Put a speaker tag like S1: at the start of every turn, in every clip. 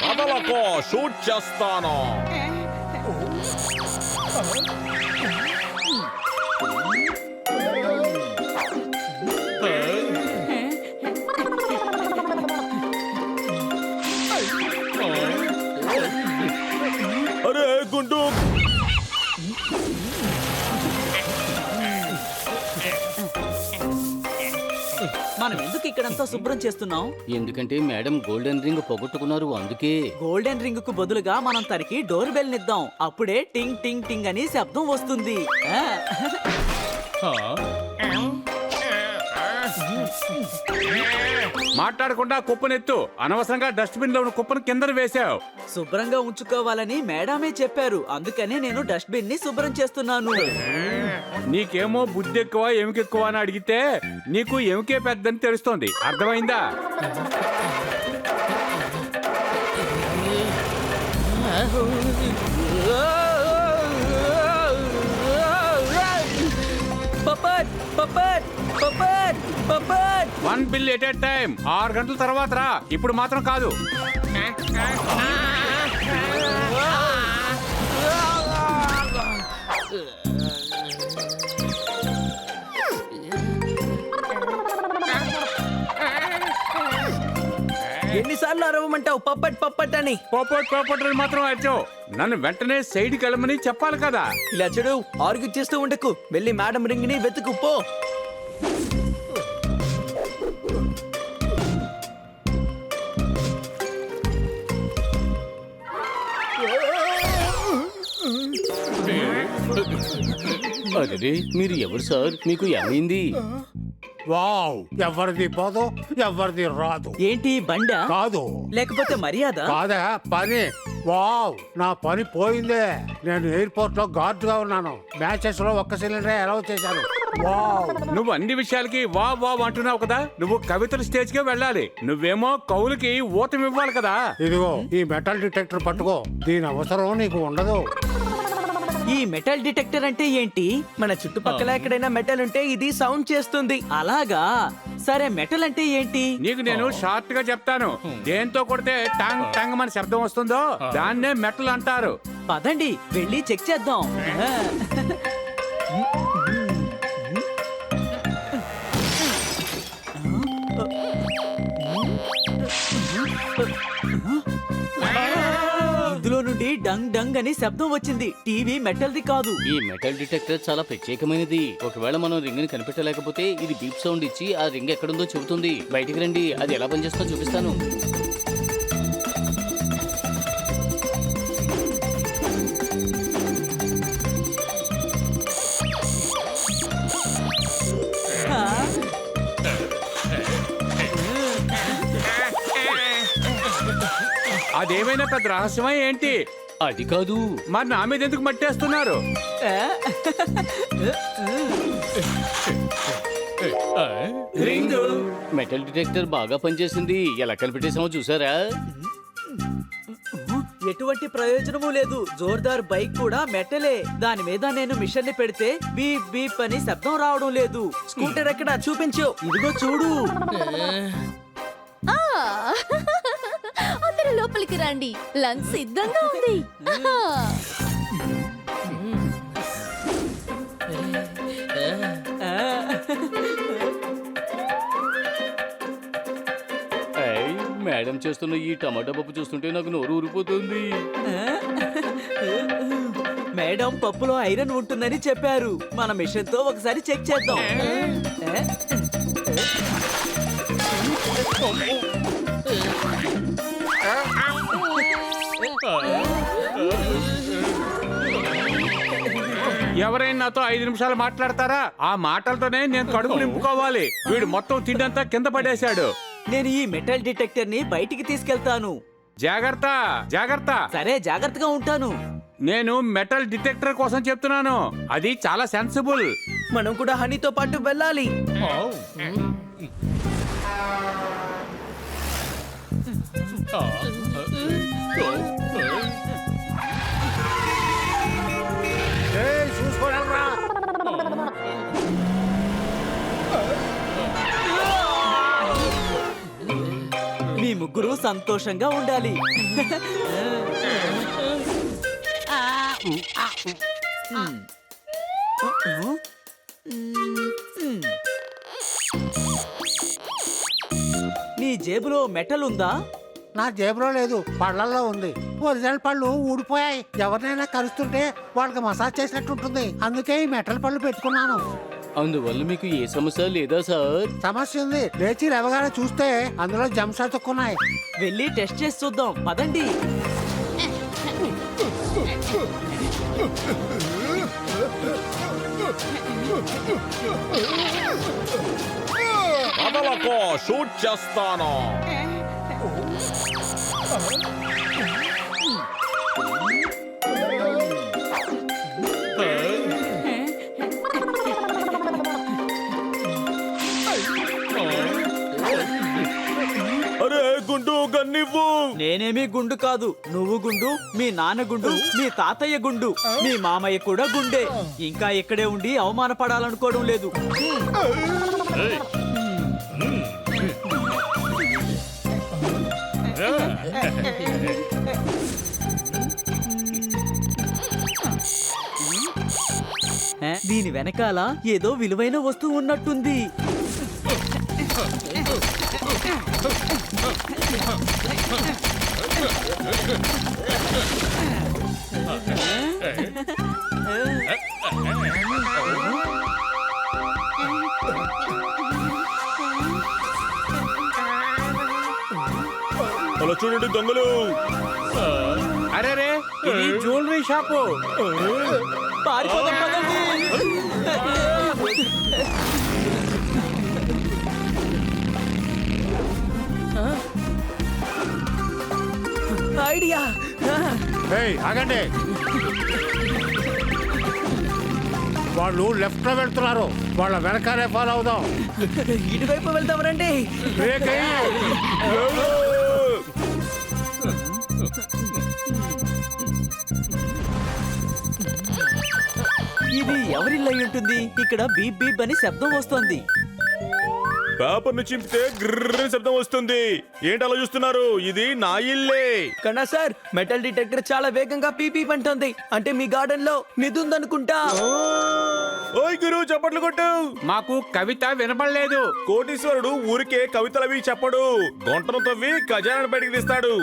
S1: కదలకో, shoot చేస్తాను. అరే గుండు,
S2: మనం ఎందుకు ఇక్కడంతా శుభ్రం చేస్తున్నాం?
S3: ఎందుకంటే మేడం గోల్డెన్ రింగ్ పోగొట్టుకున్నారు, అందుకే.
S2: గోల్డెన్ రింగ్ కు బదులుగా మనం తనకి డోర్ బెల్ నిద్దాం. అప్పుడే టింగ్ టింగ్ టింగ్ అని శబ్దం వస్తుంది.
S1: మాట్లాడకుండా కుప్పనెత్తు. అనవసరంగా డస్ట్బిన్ లో ఉన్న కుప్పను కింద వేసావు.
S2: శుభ్రంగా ఉంచుకోవాలని మేడమే చెప్పారు, అందుకనే నేను డస్ట్బిన్ ని శుభ్రం చేస్తున్నాను.
S1: నీకేమో బుద్ధి ఎక్కువ ఎముక ఎక్కువ అని అడిగితే నీకు ఎముకే పెద్దని తెలుస్తోంది. అర్థమైందా? One bill at a time. 6 గంటల తర్వాత రా, ఇప్పుడు మాత్రం కాదు.
S2: ఎన్నిసార్లు అరవమంటావు పప్పట్ పప్పట్ అని?
S1: పోపట్ మాత్రం అరిచావు. నన్ను వెంటనే సైడ్కి వెళ్ళమని చెప్పాలి కదా.
S2: ఇలా చెడు ఆర్గ్యూ చేస్తూ ఉండకు, వెళ్ళి మేడం రింగ్ ని వెతుకు పో.
S3: అరే మీరు ఎవరు సార్? మీకు ఏమైంది?
S4: వావ్, ఎవరిది పోదు, ఎవరిది రాదు.
S2: ఏంటి బండ
S4: కాదు,
S2: లేకపోతే మర్యాద
S4: కాదా పని. వావ్, నా పని పోయిందే. నేను ఎయిర్పోర్ట్ లో గార్డ్ గా ఉన్నాను. మ్యాచెస్ లో ఒక్క సిలిండర్ అలౌ చేశాను. వావ్.
S1: నువ్వు అన్ని విషయాలకి వావ్ అంటున్నావు కదా. నువ్వు కవితల స్టేజ్ కే వెళ్ళాలి. నువ్వేమో కవులకి ఊతం ఇవ్వాలి కదా.
S4: ఇదిగో ఈ మెటల్ డిటెక్టర్ పట్టుకో. దీని అవసరం నీకు ఉండదు.
S2: ఈ మెటల్ డిటెక్టర్ అంటే ఏంటి? మన చుట్టుపక్కల ఎక్కడైనా మెటల్ ఉంటే ఇది సౌండ్ చేస్తుంది. అలాగా, సరే మెటల్ అంటే ఏంటి?
S1: నీకు నేను షార్ట్ గా చెప్తాను. దేంతో కొడితే టంగ్ టంగ్ మన శబ్దం వస్తుందో దాన్నే మెటల్ అంటారు.
S2: పదండి వెళ్ళి చెక్ చేద్దాం. ఇందులో నుండి డంగ్ డంగ్ అని శబ్దం వచ్చింది. టీవీ మెటల్ది కాదు.
S3: ఈ మెటల్ డిటెక్టర్ చాలా ప్రత్యేకమైనది. ఒకవేళ మనం రింగ్ ని కనిపెట్టలేకపోతే ఇది బీప్ సౌండ్ ఇచ్చి ఆ రింగ్ ఎక్కడుందో చెబుతుంది. బయటికి రండి, అది ఎలా పనిచేస్తుందో చూపిస్తాను.
S1: అదేమైనా పెద్ద రహస్యమా ఏంటి?
S3: అది కాదు.
S1: మరి నా మీద ఎందుకు మట్టేస్తున్నారు?
S3: మెటల్ డిటెక్టర్ బాగా పనిచేసింది. ఎలా కనిపెట్టేసామో చూసారా?
S2: ఎటువంటి ప్రయోజనము లేదు. జోర్దార్ బైక్ కూడా మెటలే. దాని మీద నేను మిషన్ ని పెడితే బీప్ బీప్ అని శబ్దం రావడం లేదు. స్కూటర్ ఎక్కడ చూపించు. ఇదిగో చూడు.
S5: అందరూ లోపలికి రండి, లంచ్ సిద్ధంగా ఉంది.
S3: మేడం చేస్తున్న ఈ టమాటా పప్పు చూస్తుంటే నాకు నోరు ఊరిపోతుంది.
S2: మేడం పప్పులో ఐరన్ ఉంటుందని చెప్పారు. మన మిషన్ తో ఒకసారి చెక్ చేద్దాం.
S1: ఎవరైనా నాతో 5 నిమిషాలు మాట్లాడతారా? ఆ మాటలతోనే నేను కడుపు నింపుకోవాలి. వీడు మొత్తం తిండంతా కింద పడేశాడు.
S2: నేను ఈ మెటల్ డిటెక్టర్ ని బయటికి తీసుకెళ్తాను.
S1: జాగ్రత్త జాగ్రత్త.
S2: సరే, జాగ్రత్తగా ఉంటాను.
S1: నేను మెటల్ డిటెక్టర్ కోసం చెప్తున్నాను. అది చాలా సెన్సిబుల్.
S2: మనం కూడా హనీతో పాటు వెళ్ళాలి. ముగ్గురు సంతోషంగా ఉండాలి. నీ జేబులో మెటల్ ఉందా?
S4: నా జేబులో లేదు, పళ్ళల్లో ఉంది. ఒరిజినల్ పళ్ళు ఊడిపోయాయి. ఎవరినైనా కలుస్తుంటే వాళ్ళకి మసాజ్ చేసినట్టు ఉంటుంది. అందుకే ఈ మెటల్ పళ్ళు పెట్టుకున్నాను.
S3: అందువల్ల మీకు ఏ సమస్య లేదా సార్?
S4: సమస్య ఉంది. లేచి లేవగానే చూస్తే అందులో జమ్స్ అతుక్కున్నాయి.
S2: వెళ్ళి టెస్ట్ చేసి చూద్దాం పదండి.
S6: కదలకో, షూట్ చేస్తాను. అరే గుండు గన్నివ్వు.
S2: నేనేమి గుండు కాదు, నువ్వు గుండు, మీ నాన్న గుండు, మీ తాతయ్య గుండు, మీ మామయ్య కూడా గుండే. ఇంకా ఇక్కడే ఉండి అవమానపడాలనుకోవడం లేదు. దీని వెనకాల ఏదో విలువైన వస్తువు ఉన్నట్టుంది.
S6: అలా చూడండి దొంగలు.
S1: అరే రే, ఇది జ్యువెలరీ షాపు.
S2: పారిపోదాం పదండి. ఐడియా.
S4: ఏయ్, ఆగండి. వాళ్ళు లెఫ్ట్ లో వెళ్తున్నారు. వాళ్ళ వెనకాలే ఫాలో అవుదాం.
S2: ఇటువైపు వెళ్దాం రండి.
S4: బ్రేక్ అయ్యి.
S2: ఇది ఎవరిల్లు అయి ఉంటుంది? ఇక్కడ బీప్ బీప్ అని శబ్దం వస్తుంది.
S6: పేపర్ ను చింపితే గ్రర్ శబ్దం వస్తుంది. ఏంటి అలా చూస్తున్నారు? ఇది నా ఇల్లే.
S2: కన్నా సార్, మెటల్ డిటెక్టర్ చాలా వేగంగా పీపీ అంటుంది. అంటే మీ గార్డెన్ లో నిధి ఉందనుకుంటా.
S6: ఓయ్ గురు, చప్పట్లు కొట్టు.
S1: మాకు కవిత వినపడలేదు.
S6: కోటీశ్వరుడు ఊరికే కవితలవి చెప్పడు. గొంటను తవ్వి ఖజానాను బయటికి తీస్తాడు.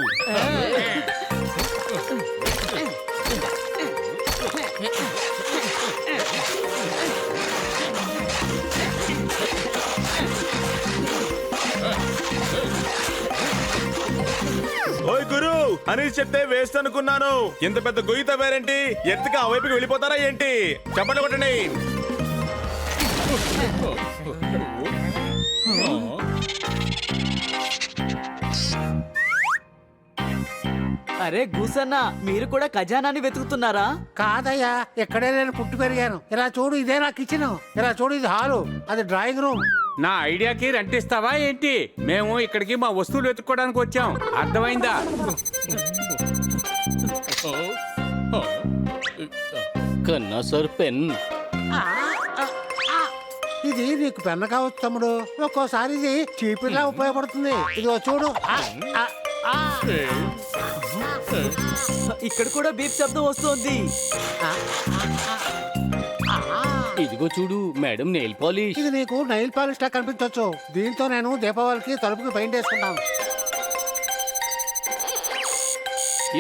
S6: ఓయ్ గురు అని చెప్తే వేస్ట్ అనుకున్నాను. ఇంత పెద్ద గొయ్యి తవ్వారేంటి? ఎత్తుగా ఆ వైపుకి వెళ్ళిపోతారా ఏంటి? చప్పట్లు కొట్టండి.
S2: అరే గూసన్న, మీరు కూడా ఖజానాన్ని వెతుకుతున్నారా?
S4: కాదయ్యా, ఇక్కడే నేను పుట్టి పెరిగాను. ఇలా చూడు, ఇదే నా కిచెన్. ఇలా చూడు, ఇది హాలు, అది డ్రాయింగ్ రూమ్.
S1: నా ఐడియాకి రెంటిస్తావా ఏంటి? మేము ఇక్కడికి మా వస్తువులు వెతుక్కోవడానికి వచ్చాం. అర్థమైందా?
S3: కన్నా సార్ పెన్.
S4: ఇది నీకు పెన్న కావచ్చు తమ్ముడు. ఒక్కోసారి ఇది చీపిలా ఉపయోగపడుతుంది. ఇదిగో చూడు.
S2: ఇక్కడ కూడా బీప్ శబ్దం వస్తుంది.
S3: ఇదిగో చూడు మేడం, నెయిల్ పాలిష్.
S4: ఇది నీకు నైల్ పాలిష్ లా కనిపించవచ్చు. దీంతో నేను దీపావళికి తలుపుకి పెయింట్ వేసుకుంటాను.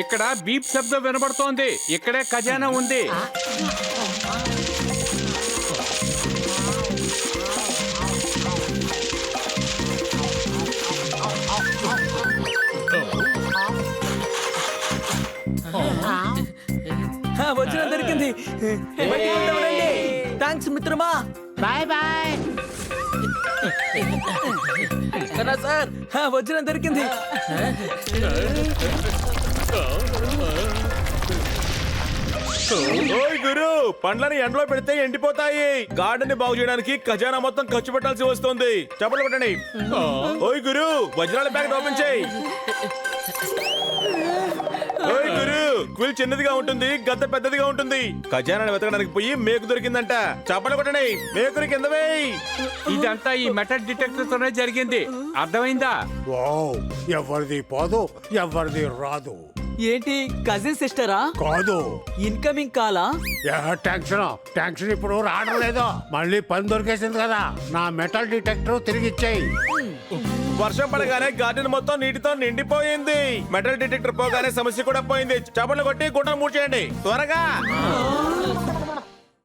S1: ఇక్కడ బీప్ శబ్దం వినబడుతోంది. ఇక్కడే ఖజానా ఉంది.
S2: వచ్చిన దొరికింది. థ్యాంక్స్ మిత్రమా.
S4: Bye bye.
S2: కన్నా సార్, వచ్చిన దొరికింది.
S6: ఓయ్ గురు, పండ్లని ఎండలో పెడితే ఎండిపోతాయి. గార్డెన్ ని బాగు చేయడానికి ఖజానా మొత్తం ఖర్చు పెట్టాల్సి వస్తుంది. చప్పట్లు కొట్టండి. ఓయ్ గురు, వజ్రాల ప్యాకెట్ ఓపెన్ చేయి. ఓయ్ గురు, క్విల్ చిన్నదిగా ఉంటుంది, గద్ద పెద్దదిగా ఉంటుంది. ఖజానాన్ని వెతకడానికి పోయి మేకు దొరికిందంట. చప్పలు కొట్టండి, మేకుని కింద వేయ్.
S1: ఇదంతా ఈ మెటల్ డిటెక్టర్ తోనే జరిగింది. అర్థమైందా?
S4: వావ్, ఎవరిది పోదు, ఎవరిది రాదు.
S2: ఏంటి కజిన్ సిస్టరా?
S4: కాదు,
S2: ఇన్కమింగ్ కాలా?
S4: టెన్షన్ ఇప్పుడు రావడం లేదు. మళ్ళీ పని దొరికేసింది కదా, నా మెటల్ డిటెక్టర్ తిరిగి ఇచ్చేయి.
S6: వర్షం పడగానే గార్డెన్ మొత్తం నీటితో నిండిపోయింది. మెటల్ డిటెక్టర్ పోగానే సమస్య కూడా పోయింది. చప్పట్లు కొట్టి గుంటను మూసేయండి త్వరగా.